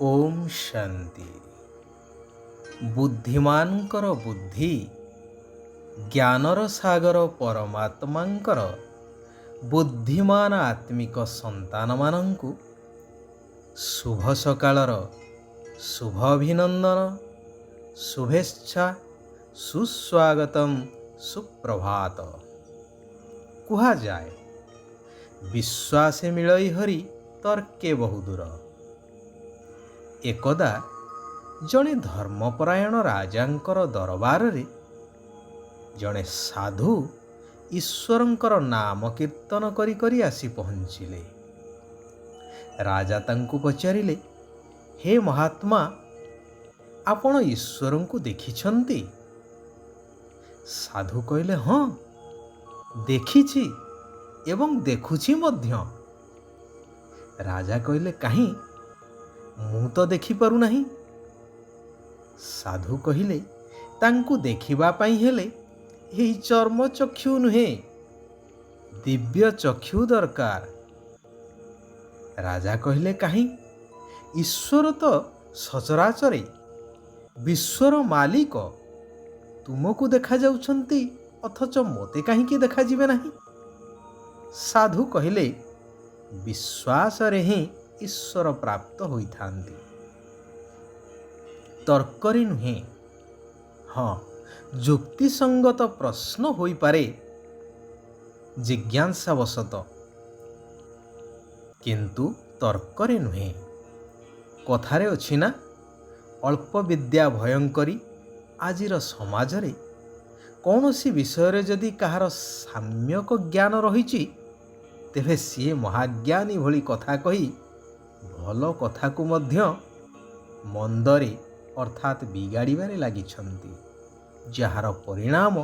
ओम शांति। बुद्धिमानकर बुद्धि ज्ञानर सागर परमात्मांकर बुद्धिमान आत्मिक संतान मानंकु शुभ सकाळर शुभ अभिनंदन शुभेच्छा सुस्वागतम सुप्रभात। कुहा जाए विश्वासे मिलई हरि तर्के बहुदूर। एकदा जड़े धर्मपरायण राजांकर दरबार रे जड़े साधु ईश्वरंकर नाम कीर्तन करी करी आसी पहुँचिले। राजा तांकु पचारिले, हे महात्मा, आपण ईश्वर को देखिछंती? साधु कहले, हाँ देखिछि एवं देखुछि मध्य। राजा कहले, काहीं मु तो देखि पारु नहीं। साधु कहिले, तांकु देखिबा पाई हेले एही चर्म चक्षु नुहे, दिव्य चक्षु दरकार। राजा कहले, काहीं ईश्वर तो सचराचरे विश्वर मालिक, तुमको देखा जाउछंती अथच मोते काहींकि देखा जिवे नहीं। साधु कहले, विश्वास रे ही ईश्वर प्राप्त होइथांती, तर्करे नुहे। हाँ, युक्तिसंगत प्रश्न होई पारे जिज्ञासावशत, किंतु तर्करे नुहे। कथारे अछि ना, अल्प विद्या भयंकरी। आजिर समाज रे कौनसी विषय रे जदि कहार साम्यक ज्ञान रहिछि तेबे सीए महाज्ञानी भली कथा कही भल कथा को मध्य मंदरे अर्थात बिगाड़िबारे लागिछंती, जार परिणाम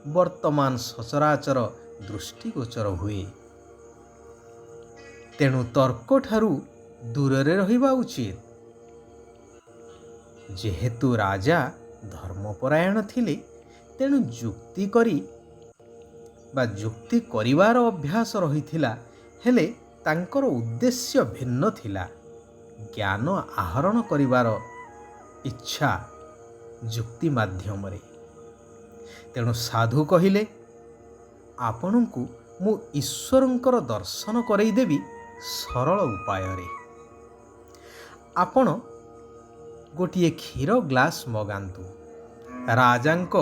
वर्तमान सचराचर दृष्टिगोचर हुए। तेणु तर्क ठारू दूरे रहिबा उचित। जेहेतु राजा धर्मपरायण थिले, तेणु जुक्ति करी बा जुक्ति करिवार अभ्यास रहिथिला, हेले तांकर उद्देश्य भिन्न थिला। ज्ञान आहरण करिवार इच्छा जुक्ति माध्यम रे। तेणु साधु कहिले, आपणଙ୍କୁ मु ईश्वरंकर दर्शन करई देबी सरल उपाय रे। आपण गोटिए क्षीर ग्लास मगांतु। राजांक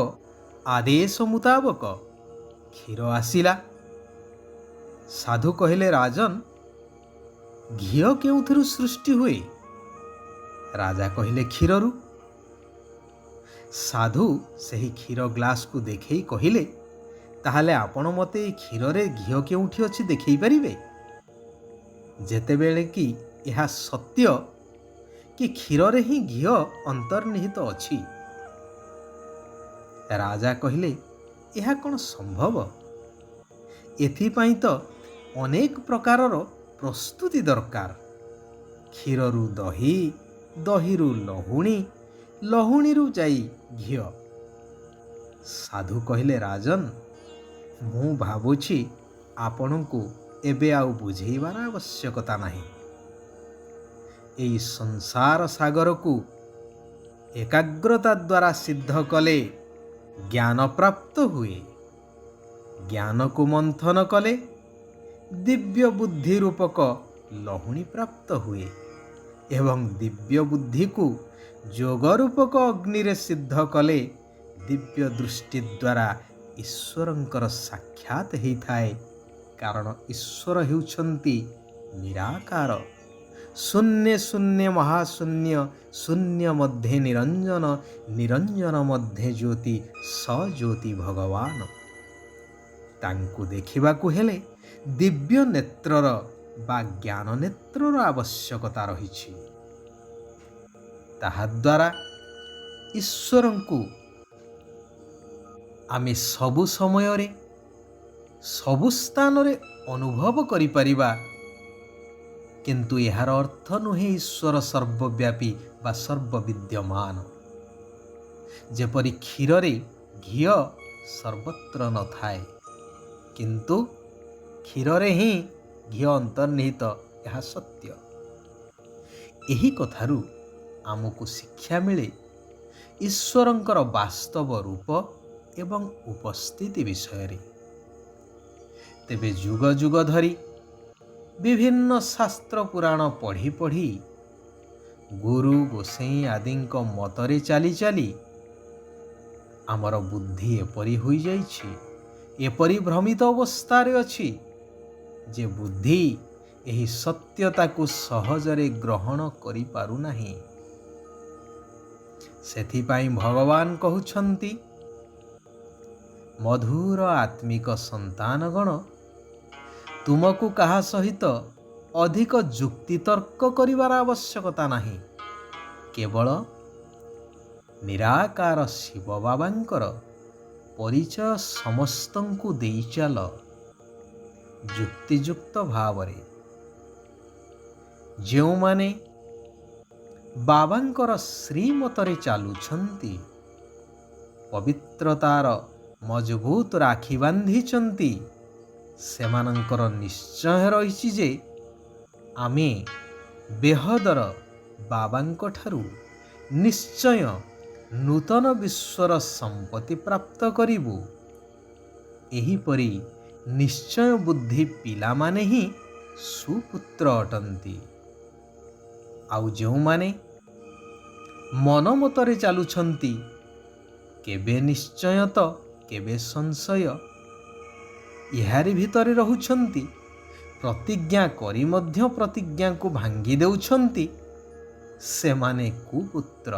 आदेश मुताबक क्षीर आसिला। साधु कहिले, राजन, घी केउथरु सृष्टि हुए? राजा कहिले, क्षीररु। साधु सही क्षीर ग्लास को देखई कहिले, ताहले आपण मते क्षीर रे घी केउठी अछि देखई परिबे? जेतेबेले कि यह सत्य कि क्षीर रे ही घी अंतर्निहित अछि। राजा कहिले, यह कौन संभव? एथिपाई तो अनेक प्रकारर प्रस्तुति दरकार। क्षीररु दही, दहीरु लहुणी, लहुणीरु जाई घी। साधु कहिले, राजन, मु भाबुछि आपणଙ୍କୁ एबे आउ बुझेइबार आवश्यकता नहीं। एई संसार सागर को एकाग्रता द्वारा सिद्ध कले ज्ञान प्राप्त हुए। ज्ञान को मंथन कले दिव्य बुद्धि रूपक लहुणी प्राप्त हुए, एवं दिव्य बुद्धि को जोग रूपक अग्नि रे सिद्ध कले दिव्य दृष्टि द्वारा ईश्वरंकर साक्षात हेई थाए। कारण ईश्वर हेउछंती निराकार, शून्य शून्य महाशून्य, शून्य मध्ये निरंजन, निरंजन मध्ये ज्योति, सज्योति भगवान। तांकु देखिबाकु हेले दिव्य नेत्रर बा ज्ञान नेत्रर आवश्यकता रहिछि। ताहा द्वारा ईश्वरंकु आमे सबु समय रे सबु स्थान रे अनुभव करि परिबा, किंतु यार अर्थ नुहे ईश्वर सर्वव्यापी बा सर्वविद्यमान। जेपरि क्षीर रे घी सर्वत्र न थाए, किंतु क्षीर रे ही घी अंतर्निहित, यह सत्य। ଏହି କଥାରୁ ଆମକୁ ଶିକ୍ଷା ମିଳେ ଈଶ୍ୱରଙ୍କର ବାସ୍ତବ ରୂପ ଏବଂ ଉପସ୍ଥିତି ବିଷୟରେ। ତେବେ ଯୁଗ ଯୁଗ ଧରି ବିଭିନ୍ନ ଶାସ୍ତ୍ର ପୁରାଣ ପଢ଼ି ପଢ଼ି ଗୁରୁ ଗୋସେଇଁ ଆଦିଙ୍କ ମତରେ ଚାଲି ଚାଲି ଆମର ବୁଦ୍ଧି ଏପରି ହୋଇଯାଇଛି, ଏପରି ଭ୍ରମିତ ଅବସ୍ଥାରେ ଅଛି ଯେ ବୁଦ୍ଧି ଏହି ସତ୍ୟତାକୁ ସହଜରେ ଗ୍ରହଣ କରିପାରୁନାହିଁ। ସେଥିପାଇଁ ଭଗବାନ କହୁଛନ୍ତି, ମଧୁର ଆତ୍ମିକ ସନ୍ତାନଗଣ, ତୁମକୁ କାହା ସହିତ ଅଧିକ ଯୁକ୍ତିତର୍କ କରିବାର ଆବଶ୍ୟକତା ନାହିଁ। କେବଳ ନିରାକାର ଶିବ ବାବାଙ୍କର ପରିଚୟ ସମସ୍ତଙ୍କୁ ଦେଇ ଚାଲ ଯୁକ୍ତିଯୁକ୍ତ ଭାବରେ। ଯେଉଁମାନେ ବାବାଙ୍କର ଶ୍ରୀମତରେ ଚାଲୁଛନ୍ତି, ପବିତ୍ରତାର ମଜବୁତ ରାକ୍ଷୀ ବାନ୍ଧିଛନ୍ତି, ସେମାନଙ୍କର ନିଶ୍ଚୟ ରହିଛି ଯେ ଆମେ ବେହଦର ବାବାଙ୍କ ଠାରୁ ନିଶ୍ଚୟ ନୂତନ ବିଶ୍ୱର ସମ୍ପତ୍ତି ପ୍ରାପ୍ତ କରିବୁ। ଏହିପରି ନିଶ୍ଚୟ ବୁଦ୍ଧି ପିଲାମାନେ ହିଁ ସୁପୁତ୍ର ଅଟନ୍ତି। ଆଉ ଯେଉଁମାନେ ମନ ମତରେ ଚାଲୁଛନ୍ତି, କେବେ ନିଶ୍ଚୟ ତ କେବେ ସଂଶୟ, ଏହାରି ଭିତରେ ରହୁଛନ୍ତି, ପ୍ରତିଜ୍ଞା କରି ମଧ୍ୟ ପ୍ରତିଜ୍ଞାକୁ ଭାଙ୍ଗି ଦେଉଛନ୍ତି, ସେମାନେ କୁପୁତ୍ର।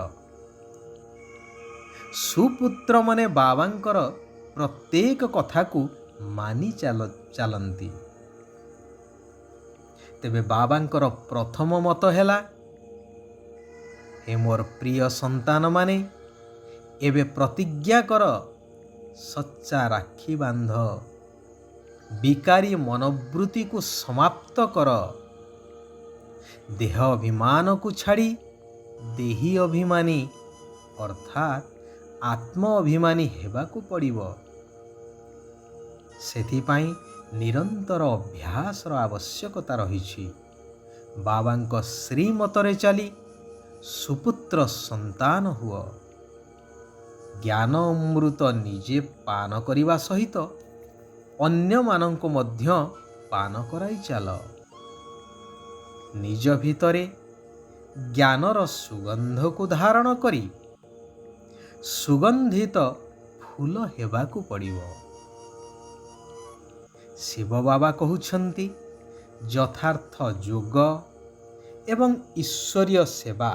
ସୁପୁତ୍ରମାନେ ବାବାଙ୍କର ପ୍ରତ୍ୟେକ କଥାକୁ ମାନି ଚାଲନ୍ତି। ତେବେ ବାବାଙ୍କର ପ୍ରଥମ ମତ ହେଲା, ହେ ମୋର ପ୍ରିୟ ସନ୍ତାନମାନେ, ଏବେ ପ୍ରତିଜ୍ଞା କର, ସଚ୍ଚା ରାକ୍ଷୀ ବାନ୍ଧ, ବିକାରୀ ମନୋବୃତ୍ତିକୁ ସମାପ୍ତ କର, ଦେହ ଅଭିମାନକୁ ଛାଡ଼ି ଦେହୀ ଅଭିମାନୀ ଅର୍ଥାତ୍ ଆତ୍ମ ଅଭିମାନୀ ହେବାକୁ ପଡ଼ିବ। ସେଥିପାଇଁ ନିରନ୍ତର ଅଭ୍ୟାସର ଆବଶ୍ୟକତା ରହିଛି। ବାବାଙ୍କ ଶ୍ରୀମତରେ ଚାଲି ସୁପୁତ୍ର ସନ୍ତାନ ହୁଅ। ଜ୍ଞାନ ଅମୃତ ନିଜେ ପାନ କରିବା ସହିତ ଅନ୍ୟମାନଙ୍କୁ ମଧ୍ୟ ପାନ କରାଇ ଚାଲ। ନିଜ ଭିତରେ ଜ୍ଞାନର ସୁଗନ୍ଧକୁ ଧାରଣ କରି ସୁଗନ୍ଧିତ ଫୁଲ ହେବାକୁ ପଡ଼ିବ। ଶିବ ବାବା କହୁଛନ୍ତି, ଯଥାର୍ଥ ଯୋଗ ଏବଂ ଈଶ୍ୱରୀୟ ସେବା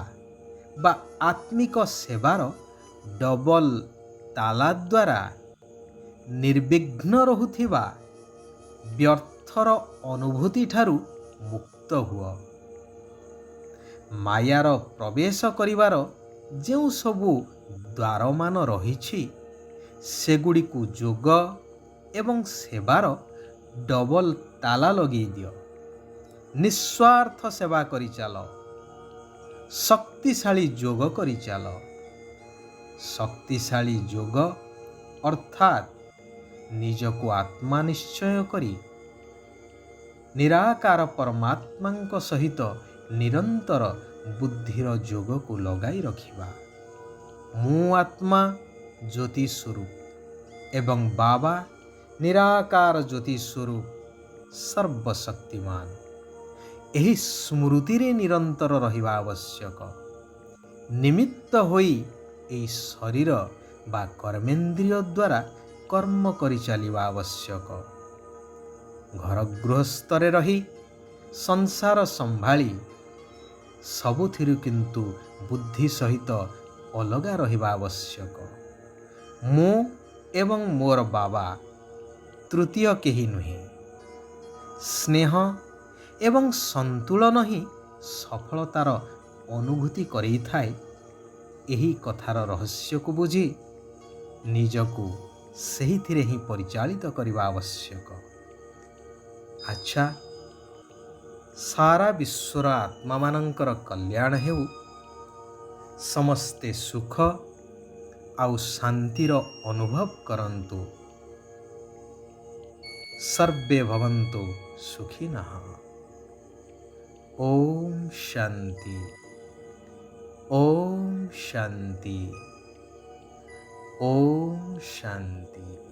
ବା ଆତ୍ମିକ ସେବାର ଡବଲ ତାଲା ଦ୍ୱାରା ନିର୍ବିଘ୍ନ ରହୁଥିବା ବ୍ୟର୍ଥର ଅନୁଭୂତି ଠାରୁ ମୁକ୍ତ ହୁଅ। ମାୟାର ପ୍ରବେଶ କରିବାର ଯେଉଁ ସବୁ ଦ୍ୱାରମାନ ରହିଛି, ସେଗୁଡ଼ିକୁ ଯୋଗ ଏବଂ ସେବାର ଡବଲ ତାଲା ଲଗେଇ ଦିଅ। ନିଃସ୍ୱାର୍ଥ ସେବା କରିଚାଲ, ଶକ୍ତିଶାଳୀ ଯୋଗ କରିଚାଲ। ଶକ୍ତିଶାଳୀ ଯୋଗ ଅର୍ଥାତ୍ ନିଜକୁ ଆତ୍ମା ନିଶ୍ଚୟ କରି ନିରାକାର ପରମାତ୍ମାଙ୍କ ସହିତ ନିରନ୍ତର ବୁଦ୍ଧିର ଯୋଗକୁ ଲଗାଇ ରଖିବା। ମୁଁ ଆତ୍ମା ଜ୍ୟୋତି ସ୍ୱରୂପ ଏବଂ ବାବା ନିରାକାର ଜ୍ୟୋତି ସ୍ୱରୂପ ସର୍ବଶକ୍ତିମାନ। ଏହି ସ୍ମୃତିରେ ନିରନ୍ତର ରହିବା ଆବଶ୍ୟକ। ନିମିତ୍ତ ହୋଇ ଏହି ଶରୀର ବା କର୍ମେନ୍ଦ୍ରିୟ ଦ୍ୱାରା କର୍ମ କରିଚାଲିବା ଆବଶ୍ୟକ। ଘର ଗୃହସ୍ଥରେ ରହି ସଂସାର ସମ୍ଭାଳି ସବୁଥିରୁ କିନ୍ତୁ ବୁଦ୍ଧି ସହିତ ଅଲଗା ରହିବା ଆବଶ୍ୟକ। ମୁଁ ଏବଂ ମୋର ବାବା ତୃତୀୟ କେହି ନୁହେଁ। ସ୍ନେହ ଏବଂ ସନ୍ତୁଳନ ହିଁ ସଫଳତାର ଅନୁଭୂତି କରେଇଥାଏ। ଏହି କଥାର ରହସ୍ୟକୁ ବୁଝି ନିଜକୁ ସେହିଥିରେ ହିଁ ପରିଚାଳିତ କରିବା ଆବଶ୍ୟକ। ଆଚ୍ଛା, ସାରା ବିଶ୍ୱର ଆତ୍ମାମାନଙ୍କର କଲ୍ୟାଣ ହେଉ। ସମସ୍ତେ ସୁଖ ଆଉ ଶାନ୍ତିର ଅନୁଭବ କରନ୍ତୁ। ସର୍ବେ ଭବନ୍ତୁ ସୁଖିନଃ। ଓମ୍ ଶାନ୍ତି। ओम शांति। ओम शांति।